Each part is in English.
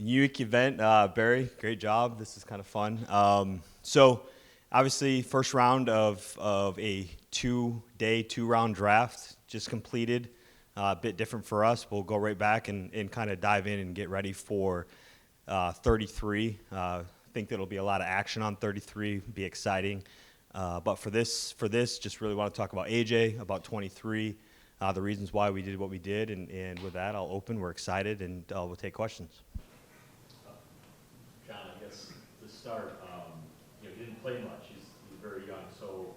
Unique event, Barry. Great job. This is kind of fun. So, obviously, first round of a 2-day, 2-round draft just completed. A bit different for us. We'll go right back and kind of dive in and get ready for 33. I think there'll be a lot of action on 33. Be exciting. But for this, just really want to talk about AJ, about 23, the reasons why we did what we did, and with that, I'll open. We're excited, and we'll take questions. Jon, I guess to start, he didn't play much. He's very young, so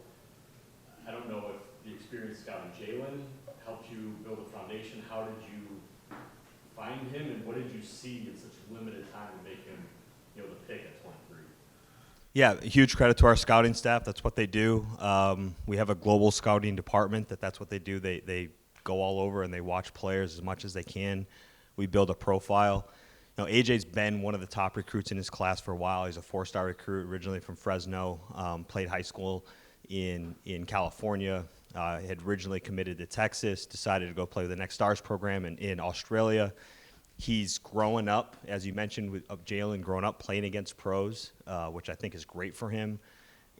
I don't know if the experience scouting Jalen helped you build a foundation. How did you find him, and what did you see in such limited time to make him, the pick at 23? Yeah, huge credit to our scouting staff. That's what they do. We have a global scouting department that's what they do. They go all over and they watch players as much as they can. We build a profile. AJ's been one of the top recruits in his class for a while. He's a 4-star recruit, originally from Fresno, played high school in California, had originally committed to Texas, decided to go play with the Next Stars program in Australia. He's growing up, as you mentioned, with Jalen growing up playing against pros, which I think is great for him.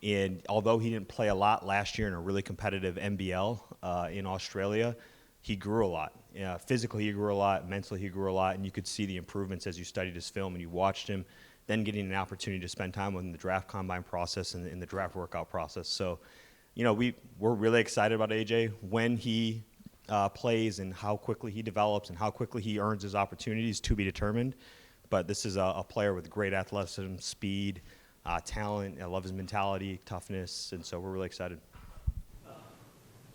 And although he didn't play a lot last year in a really competitive NBL in Australia, he grew a lot. Physically, he grew a lot. Mentally, he grew a lot. And you could see the improvements as you studied his film and you watched him, then getting an opportunity to spend time with him in the draft combine process and in the draft workout process. So, we're really excited about AJ. When he plays and how quickly he develops and how quickly he earns his opportunities to be determined. But this is a player with great athleticism, speed, talent. I love his mentality, toughness, and so we're really excited.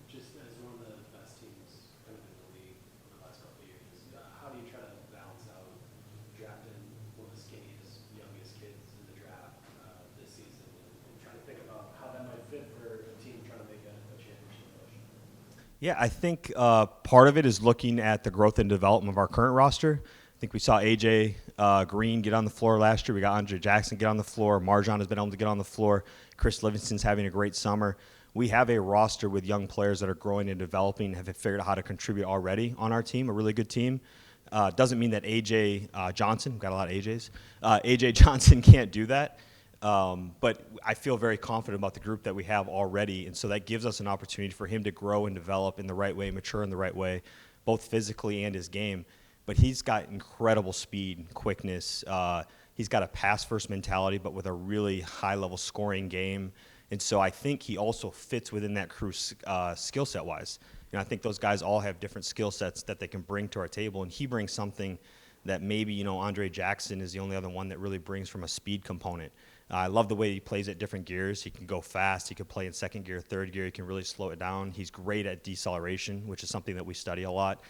Just as one of the best teams kind of in the league over the last couple of years, how do you try to balance out drafting one of the skinniest, youngest kids in the draft this season and trying to think about how that might fit for a team trying to make a championship push? Yeah, I think part of it is looking at the growth and development of our current roster. I think we saw AJ Green get on the floor last year. We got Andre Jackson get on the floor. Marjon has been able to get on the floor. Chris Livingston's having a great summer. We have a roster with young players that are growing and developing, have figured out how to contribute already on our team, a really good team. Doesn't mean that AJ Johnson, we've got a lot of AJs, AJ Johnson can't do that. But I feel very confident about the group that we have already, and so that gives us an opportunity for him to grow and develop in the right way, mature in the right way, both physically and his game. But he's got incredible speed, quickness. He's got a pass-first mentality, but with a really high-level scoring game. And so I think he also fits within that crew skill set-wise. I think those guys all have different skill sets that they can bring to our table, and he brings something that maybe, Andre Jackson is the only other one that really brings from a speed component. I love the way he plays at different gears. He can go fast. He can play in second gear, third gear. He can really slow it down. He's great at deceleration, which is something that we study a lot.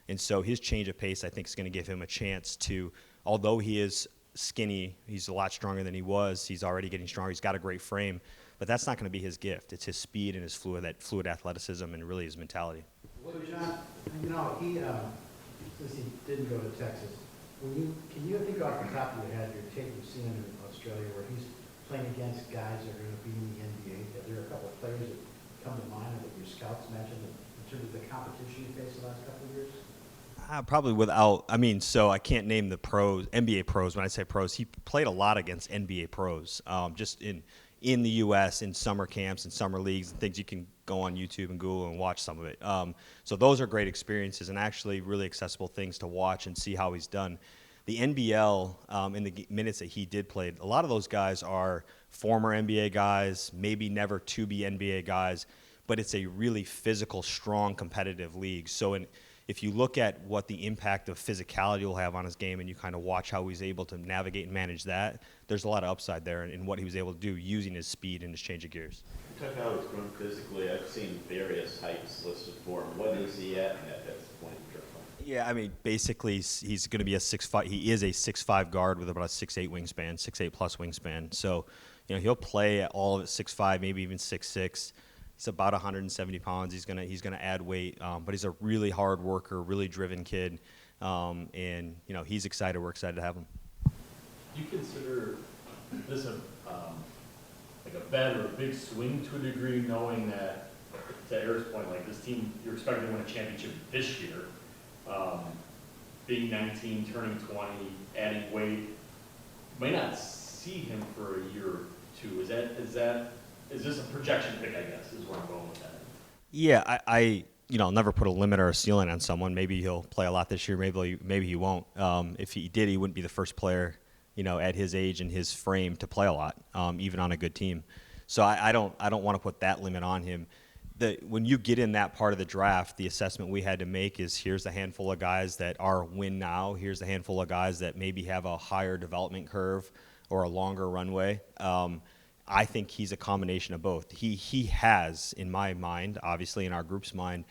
And so his change of pace, I think, is going to give him a chance to, although he is skinny, he's a lot stronger than he was. He's already getting stronger. He's got a great frame. But that's not going to be his gift. It's his speed and his fluid athleticism and really his mentality. So, Jon, he since he didn't go to Texas, can you think off the top of your head your tape you've seen him in Australia where he's playing against guys that are going to be in the NBA? That there are a couple of players that come to mind that your scouts mentioned in terms of the competition you faced the last couple of years? Probably so I can't name the pros, NBA pros. When I say pros, he played a lot against NBA pros, just in the U.S., in summer camps and summer leagues and things. You can go on YouTube and Google and watch some of it. So those are great experiences and actually really accessible things to watch and see how he's done. The NBL, in the minutes that he did play, a lot of those guys are former NBA guys, maybe never to be NBA guys, but it's a really physical, strong, competitive league. So if you look at what the impact of physicality will have on his game and you kind of watch how he's able to navigate and manage that, there's a lot of upside there in what he was able to do using his speed and his change of gears. You talk about how he's grown physically. I've seen various heights listed for him. What is he at this point in draft? Yeah, basically he's going to be a 6'5". He is a 6'5" guard with about a 6'8" wingspan, 6'8" plus wingspan. So, he'll play at all of it 6'5", maybe even 6'6". He's about 170 pounds. He's gonna add weight, but he's a really hard worker, really driven kid, and he's excited. We're excited to have him. Do you consider this like a bet or a big swing to a degree, knowing that, to Eric's point, like this team, you're expecting to win a championship this year, being 19, turning 20, adding weight, might not see him for a year or two. Is this a projection pick, I guess, is where I'm going with that? Yeah, I I'll never put a limit or a ceiling on someone. Maybe he'll play a lot this year. Maybe he won't. If he did, he wouldn't be the first player, at his age and his frame to play a lot, even on a good team. So I don't want to put that limit on him. When you get in that part of the draft, the assessment we had to make is here's a handful of guys that are win now. Here's a handful of guys that maybe have a higher development curve or a longer runway. I think he's a combination of both. He has, in my mind, obviously in our group's mind,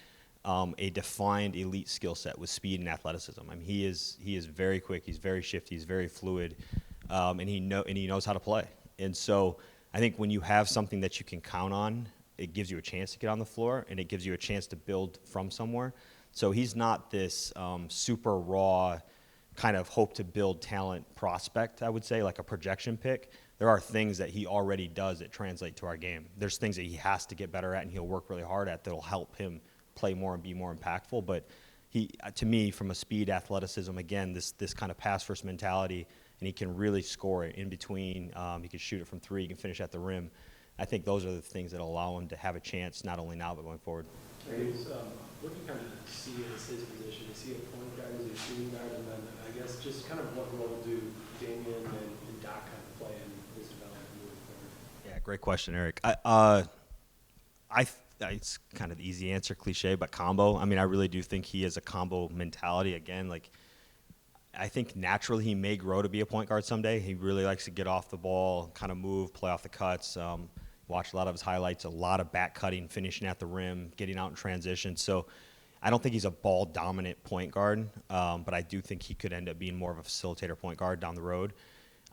a defined elite skill set with speed and athleticism. I mean, he is very quick. He's very shifty. He's very fluid, and he knows how to play. And so I think when you have something that you can count on, it gives you a chance to get on the floor, and it gives you a chance to build from somewhere. So he's not this super raw kind of hope to build talent prospect, I would say, like a projection pick. There are things that he already does that translate to our game. There's things that he has to get better at and he'll work really hard at that'll help him play more and be more impactful. But he, to me, from a speed, athleticism, again, this kind of pass-first mentality, and he can really score it in between. He can shoot it from three. He can finish at the rim. I think those are the things that allow him to have a chance, not only now but going forward. What do you kind of see as his position? Is he a point guard? Is he a shooting guard? And then I guess just kind of what role do Damian and Doc kind of play in his development moving forward? Yeah, great question, Eric. It's kind of the easy answer, cliche, but combo. I mean, I really do think he has a combo mentality. Again, like I think naturally he may grow to be a point guard someday. He really likes to get off the ball, kind of move, play off the cuts. Watch a lot of his highlights, a lot of back cutting, finishing at the rim, getting out in transition. So I don't think he's a ball-dominant point guard, but I do think he could end up being more of a facilitator point guard down the road.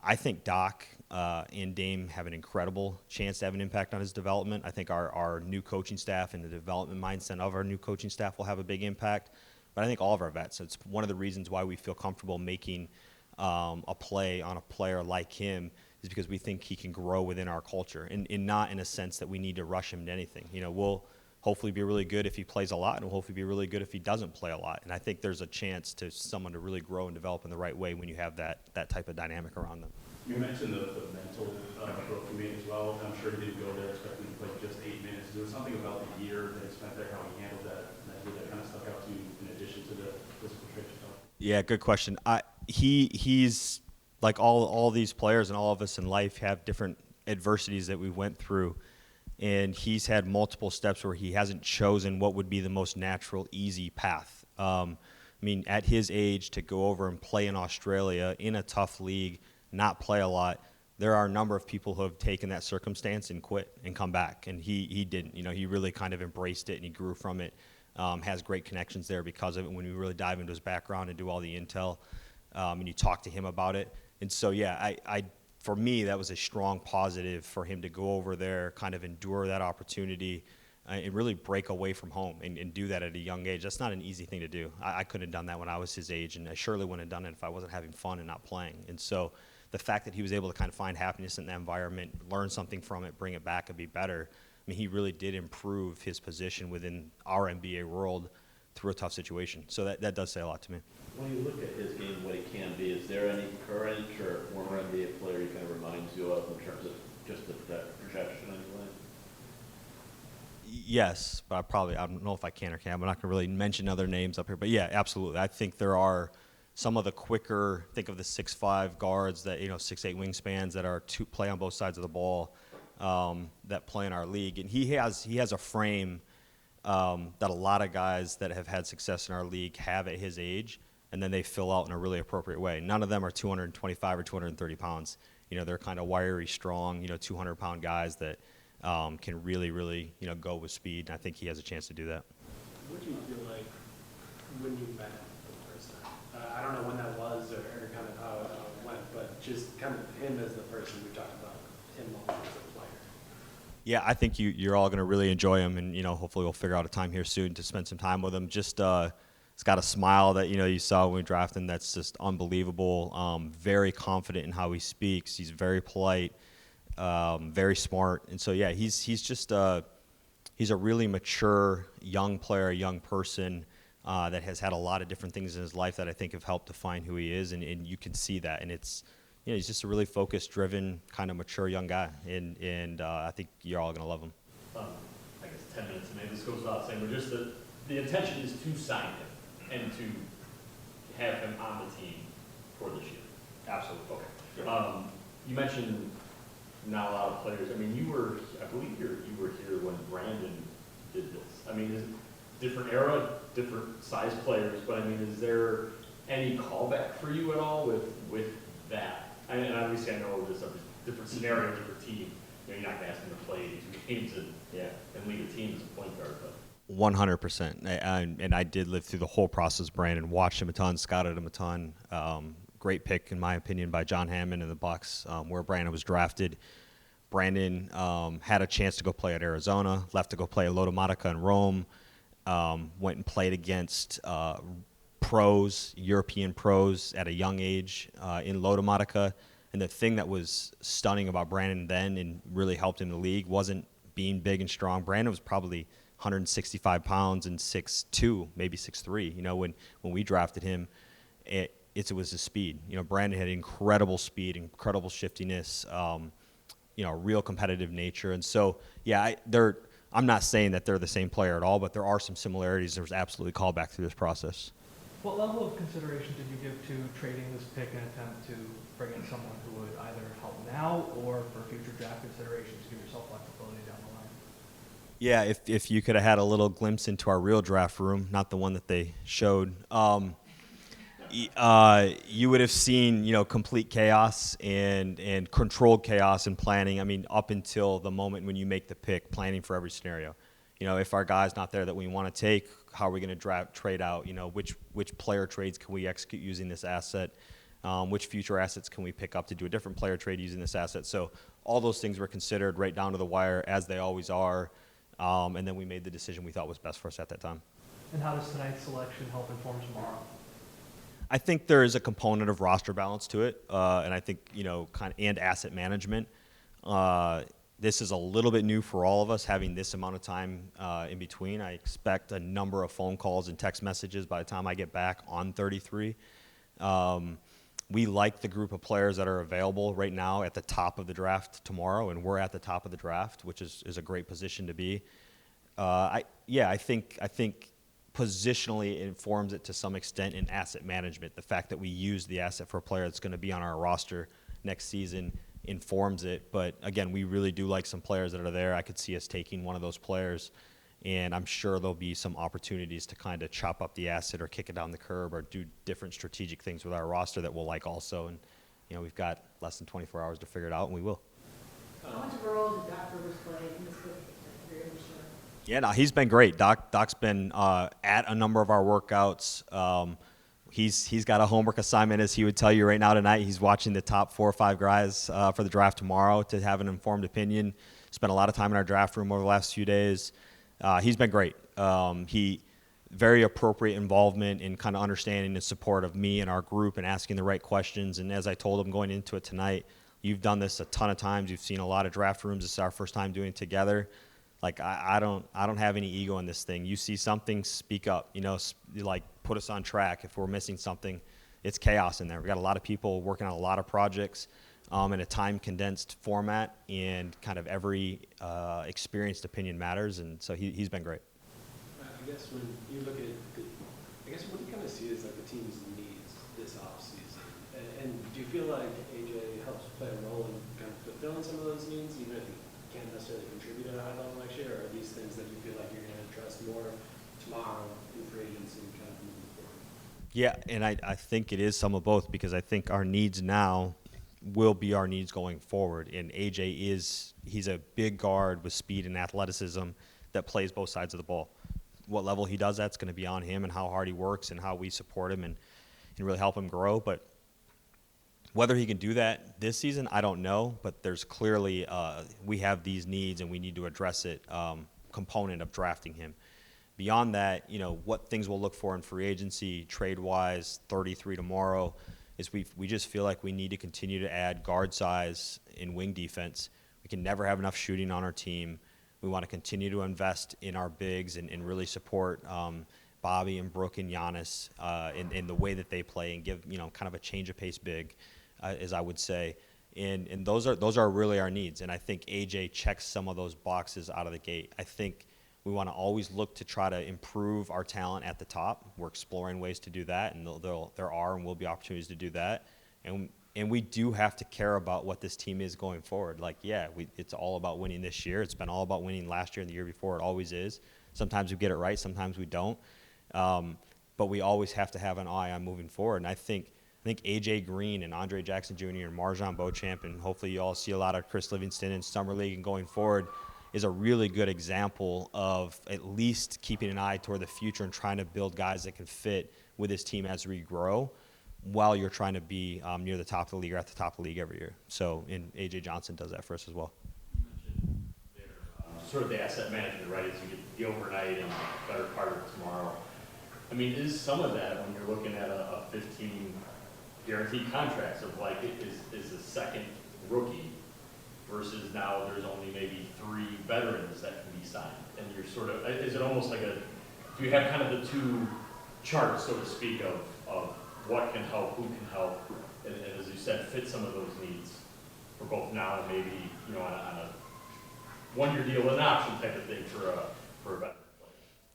I think Doc and Dame have an incredible chance to have an impact on his development. I think our new coaching staff and the development mindset of our new coaching staff will have a big impact. But I think all of our vets, it's one of the reasons why we feel comfortable making a play on a player like him is because we think he can grow within our culture and not in a sense that we need to rush him to anything. We'll hopefully be really good if he plays a lot, and we'll hopefully be really good if he doesn't play a lot. And I think there's a chance to someone to really grow and develop in the right way when you have that type of dynamic around them. You mentioned the mental growth for me as well. I'm sure he didn't go there expecting to play just 8 minutes. Is there something about the year that he spent there, how he handled that kind of stuck out to you in addition to the physical traits stuff? Yeah, good question. He's like all these players and all of us in life have different adversities that we went through. And he's had multiple steps where he hasn't chosen what would be the most natural, easy path. I mean, at his age, to go over and play in Australia in a tough league, not play a lot, there are a number of people who have taken that circumstance and quit and come back. And he didn't. He really kind of embraced it and he grew from it. Has great connections there because of it when we really dive into his background and do all the intel. And you talk to him about it. And so, yeah, for me, that was a strong positive for him to go over there, kind of endure that opportunity, and really break away from home and do that at a young age. That's not an easy thing to do. I couldn't have done that when I was his age, and I surely wouldn't have done it if I wasn't having fun and not playing. And so the fact that he was able to kind of find happiness in that environment, learn something from it, bring it back, and be better, I mean, he really did improve his position within our NBA world through a tough situation. So that does say a lot to me. When you look at his game, what he can be, is there any current or former NBA player he kind of reminds you of in terms of just that projection anyway? Yes, but I don't know if I can or can't. I'm not going to really mention other names up here. But, yeah, absolutely. I think there are some of the quicker, think of the 6'5" guards that, 6'8" wingspans that are play on both sides of the ball that play in our league. And he has a frame that a lot of guys that have had success in our league have at his age, and then they fill out in a really appropriate way. None of them are 225 or 230 pounds. They're kind of wiry, strong, 200-pound guys that can really, really, go with speed. And I think he has a chance to do that. What do you feel like when you met him for the first time? I don't know when that was or kind of how it went, but just kind of him as the person. We talked about him as a player. Yeah, I think you're all going to really enjoy him, and hopefully we'll figure out a time here soon to spend some time with him. Just he's got a smile that you saw when we drafted him that's just unbelievable. Very confident in how he speaks. He's very polite, very smart, and so yeah, he's just he's a really mature young player, young person. that has had a lot of different things in his life that I think have helped define who he is, and you can see that. And it's, he's just a really focused, driven, kind of mature young guy, and I think you're all going to love him. I guess 10 minutes, and maybe this goes without saying, but just the intention is to sign him and to have him on the team for this year. Absolutely. Okay. You mentioned not a lot of players. I mean, I believe you were here when Brandon did this. I mean, is it different era, different size players, but I mean, is there any callback for you at all with that? And obviously I know there's a different scenario, different team. You're not going to ask him to play 2 games and lead a team as a point guard, but. 100%. And I did live through the whole process, Brandon. Watched him a ton, scouted him a ton. Great pick, in my opinion, by John Hammond and the Bucks, where Brandon was drafted. Brandon had a chance to go play at Arizona, left to go play at Lodomatica in Rome, went and played against pros, European pros at a young age in Lodomatica. And the thing that was stunning about Brandon then and really helped him in the league wasn't being big and strong. Brandon was probably 165 pounds and 6'2", maybe 6'3". When we drafted him, it was his speed. Brandon had incredible speed, incredible shiftiness, real competitive nature. And so, I'm not saying that they're the same player at all, but there are some similarities. There was absolutely callback through this process. What level of consideration did you give to trading this pick in an attempt to bring in someone who would either help now or for future draft considerations to give yourself flexibility down the line? Yeah, if you could have had a little glimpse into our real draft room, not the one that they showed, you would have seen, complete chaos and controlled chaos and planning. I mean, up until the moment when you make the pick, planning for every scenario. If our guy's not there that we want to take, how are we going to trade out? Which player trades can we execute using this asset? Which future assets can we pick up to do a different player trade using this asset? So all those things were considered right down to the wire, as they always are. And then we made the decision we thought was best for us at that time. And how does tonight's selection help inform tomorrow? I think there is a component of roster balance to it, and I think and asset management. This is a little bit new for all of us, having this amount of time in between. I expect a number of phone calls and text messages by the time I get back on 33. We like the group of players that are available right now at the top of the draft tomorrow, and we're at the top of the draft, which is a great position to be. I think positionally it informs it to some extent in asset management. The fact that we use the asset for a player that's going to be on our roster next season informs it. But again, we really do like some players that are there. I could see us taking one of those players, and I'm sure there'll be some opportunities to kind of chop up the asset or kick it down the curb or do different strategic things with our roster that we'll like also. And we've got less than 24 hours to figure it out, and we will. How much of a role did Doc Rivers play in this book? Yeah, no, he's been great. Doc's been at a number of our workouts. He's got a homework assignment, as he would tell you right now tonight. He's watching the top 4 or 5 guys for the draft tomorrow to have an informed opinion. Spent a lot of time in our draft room over the last few days. He's been great. He very appropriate involvement in kind of understanding and support of me and our group and asking the right questions. And as I told him going into it tonight, you've done this a ton of times. You've seen a lot of draft rooms. This is our first time doing it together. Like, I don't have any ego in this thing. You see something, speak up. Put us on track. If we're missing something, it's chaos in there. We've got a lot of people working on a lot of projects in a time-condensed format, and kind of every experienced opinion matters, and so he's been great. I guess when you look at it, what do you kind of see as like the team's needs this offseason? And do you feel like AJ helps play a role in kind of fulfilling some of those needs, even if he can't necessarily contribute at a high level next year, or are these things that you feel like you're going to address more tomorrow in free agency and kind of moving forward? Yeah, and I think it is some of both, because I think our needs now will be our needs going forward. And AJ he's a big guard with speed and athleticism that plays both sides of the ball. What level he does that's going to be on him, and how hard he works and how we support him and really help him grow. But whether he can do that this season, I don't know. But there's clearly we have these needs, and we need to address it component of drafting him. Beyond that, what things we'll look for in free agency, trade-wise, 33 tomorrow, is we just feel like we need to continue to add guard size in wing defense. We can never have enough shooting on our team. We want to continue to invest in our bigs and really support Bobby and Brooke and Giannis in the way that they play and give, kind of a change of pace big, as I would say. And those are really our needs. And I think AJ checks some of those boxes out of the gate. I think we want to always look to try to improve our talent at the top. We're exploring ways to do that, and there are and will be opportunities to do that. And we do have to care about what this team is going forward. Like, it's all about winning this year. It's been all about winning last year and the year before. It always is. Sometimes we get it right, sometimes we don't. But we always have to have an eye on moving forward. And I think AJ Green and Andre Jackson Jr. and Marjon Beauchamp, and hopefully you all see a lot of Chris Livingston in Summer League and going forward, is a really good example of at least keeping an eye toward the future and trying to build guys that can fit with this team as we grow, while you're trying to be near the top of the league or at the top of the league every year. So, and A.J. Johnson does that for us as well. You mentioned there, sort of the asset management, right, as you get the overnight and the better part of tomorrow. I mean, is some of that when you're looking at a 15 guaranteed contracts of like, is the second rookie versus now there's only maybe 3 veterans that can be signed? And you're sort of, is it almost like do you have kind of the two charts, so to speak, of what can help, who can help, and as you said, fit some of those needs for both now and maybe, on a one-year deal, an option type of thing for a veteran player?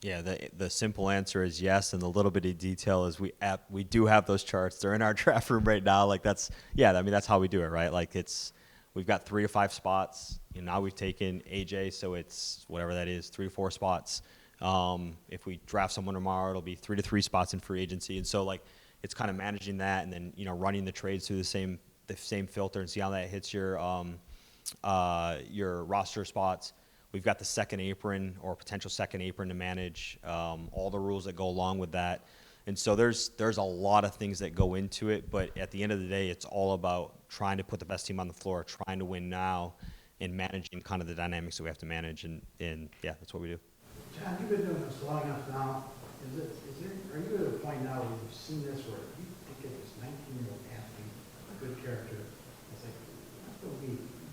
Yeah, the simple answer is yes, and the little bit of detail is we do have those charts. They're in our draft room right now. Like that's how we do it, right? Like we've got 3 to 5 spots. Now we've taken AJ, so it's whatever that is, 3 to 4 spots. If we draft someone tomorrow, it'll be 3 to 3 spots in free agency, and so like it's kind of managing that, and then running the trades through the same filter and see how that hits your roster spots. We've got the second apron or potential second apron to manage, all the rules that go along with that. And so there's a lot of things that go into it, but at the end of the day, it's all about trying to put the best team on the floor, trying to win now, and managing kind of the dynamics that we have to manage. And that's what we do. John, you've been doing this long enough now. Are you at a point now where you've seen this where you think of this 19-year-old athlete, a good character, it's like,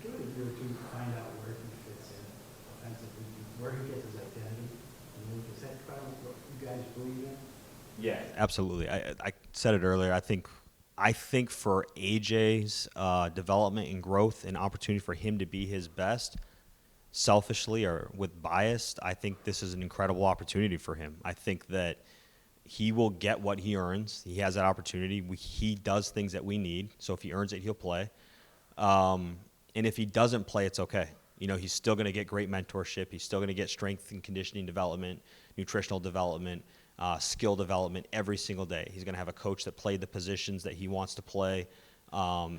give it a year or two to find out where he fits in offensively, where he gets his identity, and then is that kind of what you guys believe in? Yeah, absolutely. I said it earlier. I think for AJ's development and growth and opportunity for him to be his best, selfishly or with bias, I think this is an incredible opportunity for him. I think that he will get what he earns. He has that opportunity. He does things that we need. So if he earns it, he'll play. And if he doesn't play, it's okay. He's still going to get great mentorship. He's still going to get strength and conditioning development, nutritional development, skill development every single day. He's going to have a coach that played the positions that he wants to play.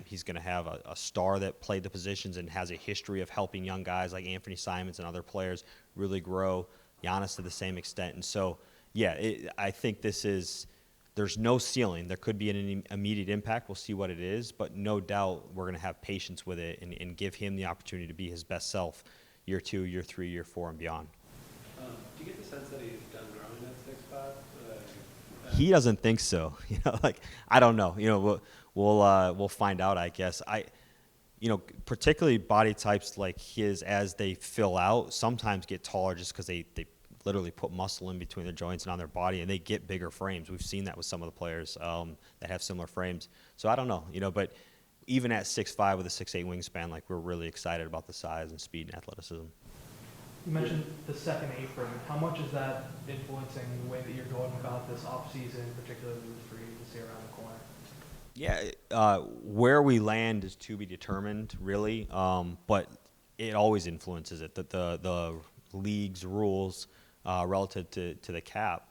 He's going to have a star that played the positions and has a history of helping young guys like Anthony Simons and other players really grow. Giannis to the same extent. And so, I think there's no ceiling. There could be an immediate impact. We'll see what it is. But no doubt we're going to have patience with it and give him the opportunity to be his best self year 2, year 3, year 4, and beyond. Do you get the sense that he's done growing at 6'5"? He doesn't think so. I don't know. We'll find out, I guess. Particularly body types like his, as they fill out, sometimes get taller just because they literally put muscle in between their joints and on their body, and they get bigger frames. We've seen that with some of the players that have similar frames. So I don't know, but even at 6'5" with a 6'8" wingspan, like we're really excited about the size and speed and athleticism. You mentioned the second apron. How much is that influencing the way that you're going about this offseason, particularly with free agency around the corner? Yeah, where we land is to be determined, really. But it always influences it. The league's rules relative to the cap,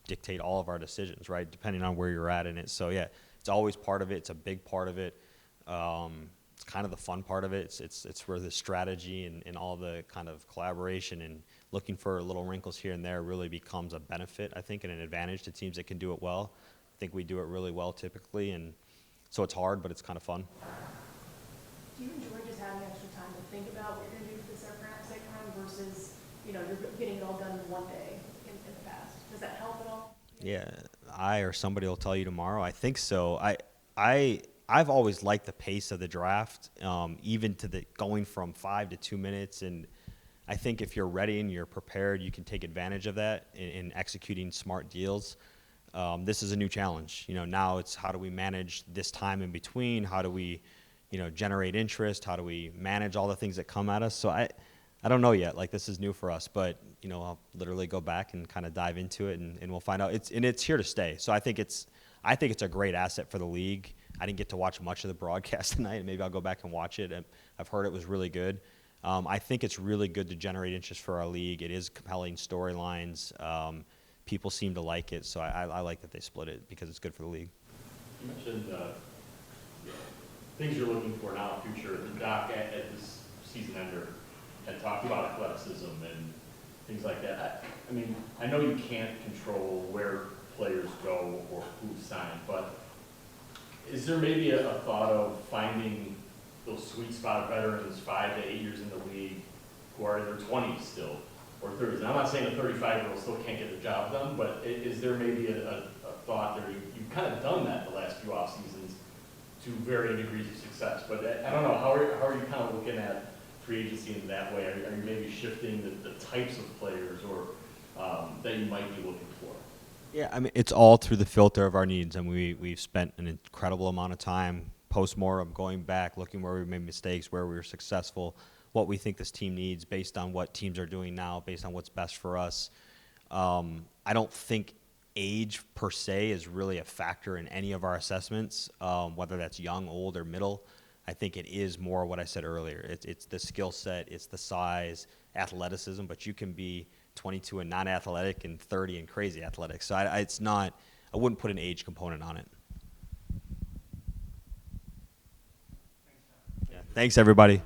dictate all of our decisions, right? Depending on where you're at in it. So it's always part of it. It's a big part of it. It's kind of the fun part of it. It's where the strategy and all the kind of collaboration and looking for little wrinkles here and there really becomes a benefit, I think, and an advantage to teams that can do it well. I think we do it really well typically, and so it's hard, but it's kind of fun. Do you enjoy just having extra time to think about what you're going to do for the second round versus, you're getting it all done in one day in the past? Does that help at all? Yeah, I or somebody will tell you tomorrow. I think so. I've always liked the pace of the draft, even to the going from 5 to 2 minutes, and I think if you're ready and you're prepared, you can take advantage of that in executing smart deals. This is a new challenge. Now it's how do we manage this time in between? How do we, generate interest? How do we manage all the things that come at us? So I don't know yet. Like, this is new for us, but I'll literally go back and kind of dive into it, and we'll find out. It's here to stay. So I think it's a great asset for the league. I didn't get to watch much of the broadcast tonight, and maybe I'll go back and watch it. I've heard it was really good. I think it's really good to generate interest for our league. It is compelling storylines. People seem to like it, so I like that they split it because it's good for the league. You mentioned things you're looking for now in the future. The doc at this season ender had talked about athleticism and things like that. I mean, I know you can't control where players go or who's signed, but is there maybe a thought of finding those sweet spot veterans 5 to 8 years in the league who are in their 20s still, or 30s? And I'm not saying a 35-year-old still can't get the job done, but is there maybe a thought there? You've kind of done that the last few off seasons to varying degrees of success, but I don't know, how are you kind of looking at free agency in that way? Are you maybe shifting the types of players or that you might be looking for? Yeah, I mean, it's all through the filter of our needs, and we've spent an incredible amount of time post-mortem going back, looking where we made mistakes, where we were successful, what we think this team needs based on what teams are doing now, based on what's best for us. I don't think age per se is really a factor in any of our assessments, whether that's young, old, or middle. I think it is more what I said earlier. It's the skill set, it's the size, athleticism, but you can be 22 and not athletic and 30 and crazy athletic. So I wouldn't put an age component on it. Yeah, thanks, everybody.